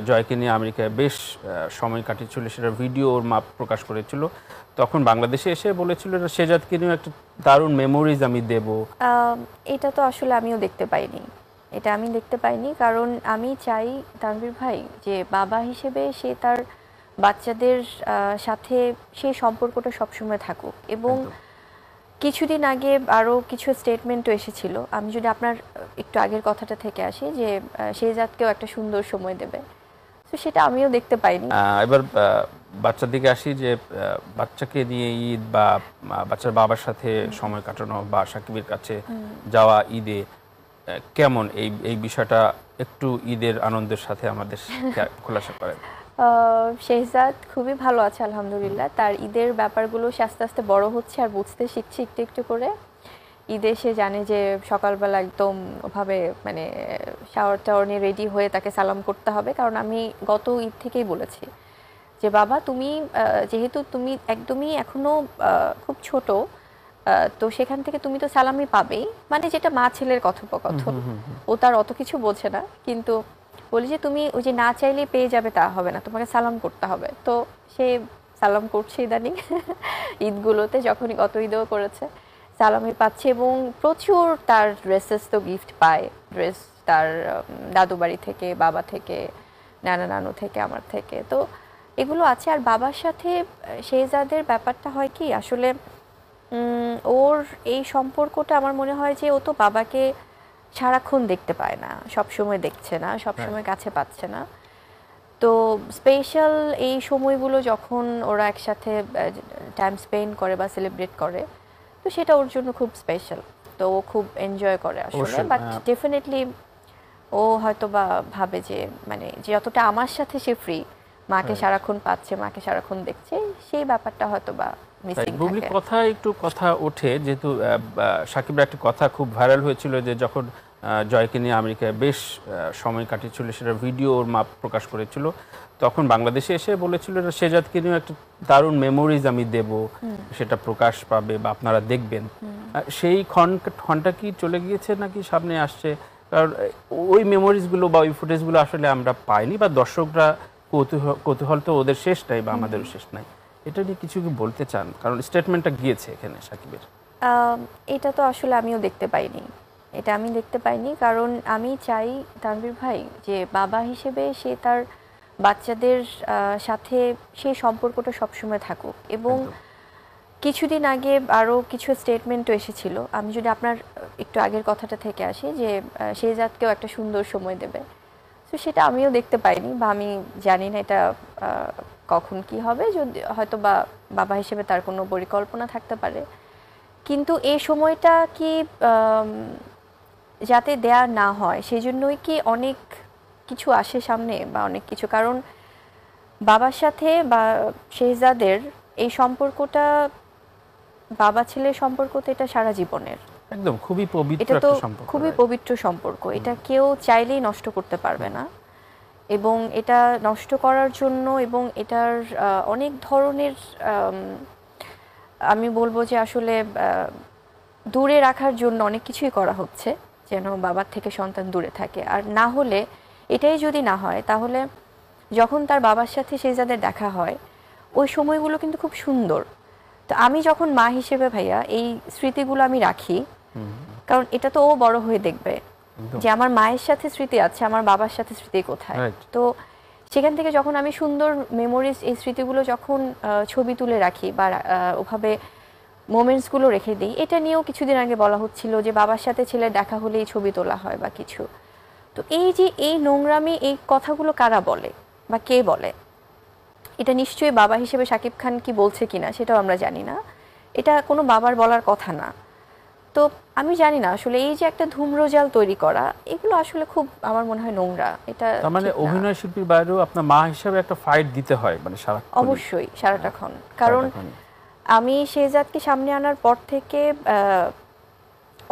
জয়কে নিয়ে আমেরিকায় বেশ সময় কাটিয়েছিল, সেটা ভিডিও ওর মা প্রকাশ করেছিল। তখন বাংলাদেশে এসে বলেছিল শেজাদকে নিয়ে একটা দারুণ মেমোরিজ আমি দেব। এটা তো আসলে আমিও দেখতে পাইনি, এটা আমি দেখতে পাইনি, কারণ আমি চাই তানভীর ভাই যে বাবা হিসেবে সে তার বাচ্চাদের সাথে সেই সম্পর্কটা সবসময় থাকুক। এবং একদম। কিছুদিন আগে আরও কিছু স্টেটমেন্টও এসেছিল, আমি যদি আপনার একটু আগের কথাটা থেকে আসি, যে শেহজাদকেও একটা সুন্দর সময় দেবে, তো সেটা আমিও দেখতে পাইনি। এবার বাচ্চার দিকে আসি, যে বাচ্চাকে নিয়ে ঈদ বা বাচ্চার বাবার সাথে সময় কাটানো বা সাকিবের কাছে যাওয়া ঈদে কেমন, এই বিষয়টা একটু ঈদের আনন্দের সাথে আমাদের খোলাসা করেন। শেহজাদ খুবই ভালো আছে আলহামদুলিল্লাহ। তার ঈদের ব্যাপারগুলো সে আস্তে আস্তে বড় হচ্ছে আর বুঝতে শিখছে একটু একটু করে। ঈদে সে জানে যে সকালবেলা একদম ওভাবে মানে শাওয়ার টাওয়ার নিয়ে রেডি হয়ে তাকে সালাম করতে হবে, কারণ আমি গত ঈদ থেকেই বলেছি যে বাবা তুমি যেহেতু তুমি একদমই এখনো খুব ছোট, তো সেখান থেকে তুমি তো সালামি পাবেই, মানে যেটা মা ছেলের কথোপকথন, ও তার অত কিছু বোঝে না, কিন্তু বলি যে তুমি ওই যে না চাইলে পেয়ে যাবে তা হবে না, তোমাকে সালাম করতে হবে। তো সে সালাম করছে ইদানিং ঈদগুলোতে, যখনই গত ঈদেও করেছে, সালামি পাচ্ছে এবং প্রচুর তার ড্রেসেস তো গিফট পায়, ড্রেস তার দাদু বাড়ি থেকে, বাবা থেকে, নানা নানু থেকে, আমার থেকে, তো এগুলো আছে। আর বাবার সাথে শেহজাদের ব্যাপারটা হয় কি আসলে, ওর এই সম্পর্কটা আমার মনে হয় যে ও তো বাবাকে সারাক্ষণ দেখতে পায় না, সব সময় দেখছে না, সব সময় কাছে পাচ্ছে না। তো স্পেশাল এই সময়গুলো যখন ওরা একসাথে টাইম স্পেন্ড করে বা সেলিব্রেট করে, তো সেটা ওর জন্য খুব স্পেশাল। তো ও খুব এনজয় করে আসলে, বাট ডেফিনেটলি ও হয়তো বা ভাবে যে মানে যে যতটা আমার সাথে সে ফ্রি, মাকে সারাক্ষণ পাচ্ছে, মাকে সারাক্ষণ দেখছে, সেই ব্যাপারটা হয়তো বা মিসিং থাকে। কথা ওঠে, যেহেতু সাকিবের একটা কথা খুব ভাইরাল হয়েছিল, যে যখন জয়কে নিয়ে আমেরিকায় বেশ সময় কাটিয়েছিল, সেটা ভিডিও ওর মা প্রকাশ করেছিল। তখন বাংলাদেশে এসে বলেছিল শেজাদকে নিয়ে একটা দারুণ মেমোরিজ আমি দেব, সেটা প্রকাশ পাবে বা আপনারা দেখবেন। সেই ক্ষণটা কি চলে গিয়েছে নাকি সামনে আসছে? কারণ ওই মেমোরিজগুলো বা ওই ফুটেজগুলো আসলে আমরা পাইনি, বা দর্শকরা কৌতূহল তো ওদের শেষ নাই বা আমাদেরও শেষ নাই। এটা নিয়ে কিছু কি বলতে চান? কারণ স্টেটমেন্টটা গিয়েছে এখানে সাকিবের। এটা তো আসলে আমিও দেখতে পাইনি, এটা আমি দেখতে পাইনি, কারণ আমি চাই তানভীর ভাই যে বাবা হিসেবে সে তার বাচ্চাদের সাথে সেই সম্পর্কটা সবসময় থাকুক। এবং কিছুদিন আগে আরও কিছু স্টেটমেন্টও এসেছিল, আমি যদি আপনার একটু আগের কথাটা থেকে আসি, যে শেহজাদকেও একটা সুন্দর সময় দেবে, তো সেটা আমিও দেখতে পাইনি, বা আমি জানি না এটা কখন কি হবে, যদি হয়তো বা বাবা হিসেবে তার কোনো পরিকল্পনা থাকতে পারে, কিন্তু এই সময়টা কি যাতে দেয়া না হয় সেই জন্যই কি অনেক কিছু আসে সামনে, বা অনেক কিছু, কারণ বাবার সাথে বা শেহজাদের এই সম্পর্কটা, বাবা ছেলের সম্পর্ক তো এটা সারা জীবনের, একদম খুবই পবিত্র এটা তো একটা সম্পর্ক। খুবই পবিত্র সম্পর্ক, এটা কেউ চাইলেই নষ্ট করতে পারবে না। এবং এটা নষ্ট করার জন্য এবং এটার অনেক ধরনের আমি বলবো যে আসলে দূরে রাখার জন্য অনেক কিছুই করা হচ্ছে, যেন বাবার থেকে সন্তান দূরে থাকে। আর না হলে, এটাই যদি না হয়, তাহলে যখন তার বাবার সাথে শেহজাদের দেখা হয়, ওই সময়গুলো কিন্তু খুব সুন্দর। তো আমি যখন মা হিসেবে ভাইয়া এই স্মৃতিগুলো আমি রাখি, কারণ এটা তো ও বড় হয়ে দেখবে যে আমার মায়ের সাথে স্মৃতি আছে, আমার বাবার সাথে স্মৃতি কোথায়। তো সেখান থেকে যখন আমি সুন্দর মেমোরিজ, এই স্মৃতিগুলো যখন ছবি তুলে রাখি বা ওভাবে মোমেন্টসগুলো রেখে দিই, এটা নিয়েও কিছুদিন আগে বলা হচ্ছিল যে বাবার সাথে ছেলের দেখা হলেই ছবি তোলা হয় বা কিছু। তো এই যে এই নোংরামি, এই কথাগুলো কারা বলে বা কে বলে, এটা নিশ্চয়ই বাবা হিসেবে শাকিব খান কি বলছে কিনা সেটাও আমরা জানি না, এটা কোনো বাবার বলার কথা না। তো আমি জানি না আসলে এই যে একটা ধূম্রজাল তৈরি করা, এগুলো আসলে খুব আমার মনে হয় নোংরা। এটা তার মানে অভিনয় শিল্পীর বাইরেও আপনার মা হিসেবে একটা ফাইট দিতে হয়, মানে সারা অবশ্যই সারাটাক্ষণ। কারণ আমি শেহজাদকে সামনে আনার পর থেকে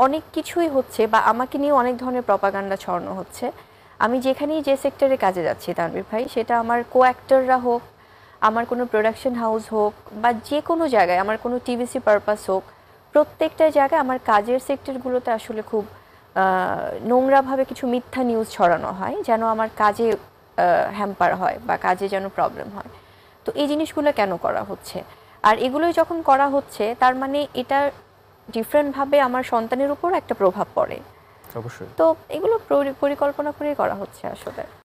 অনেক কিছুই হচ্ছে, বা আমাকে নিয়ে অনেক ধরনের প্রপাগান্ডা ছড়ানো হচ্ছে। আমি যেখানেই যে সেক্টরে কাজে যাচ্ছি তানভীর ভাই, সেটা আমার কো অ্যাক্টররা হোক, আমার কোনো প্রোডাকশন হাউস হোক, বা যে কোনো জায়গায় আমার কোনো টিভিসি পারপাস হোক, প্রত্যেকটা জায়গায় আমার কাজের সেক্টরগুলোতে আসলে খুব নোংরাভাবে কিছু মিথ্যা নিউজ ছড়ানো হয়, যেন আমার কাজে হ্যাম্পার হয় বা কাজে যেন প্রবলেম হয়। তো এই জিনিসগুলো কেন করা হচ্ছে? আর এগুলোই যখন করা হচ্ছে তার মানে এটা ডিফারেন্টভাবে আমার সন্তানের উপর একটা প্রভাব পড়ে। অবশ্যই। তো এগুলো পরিকল্পনা করেই করা হচ্ছে আসলে।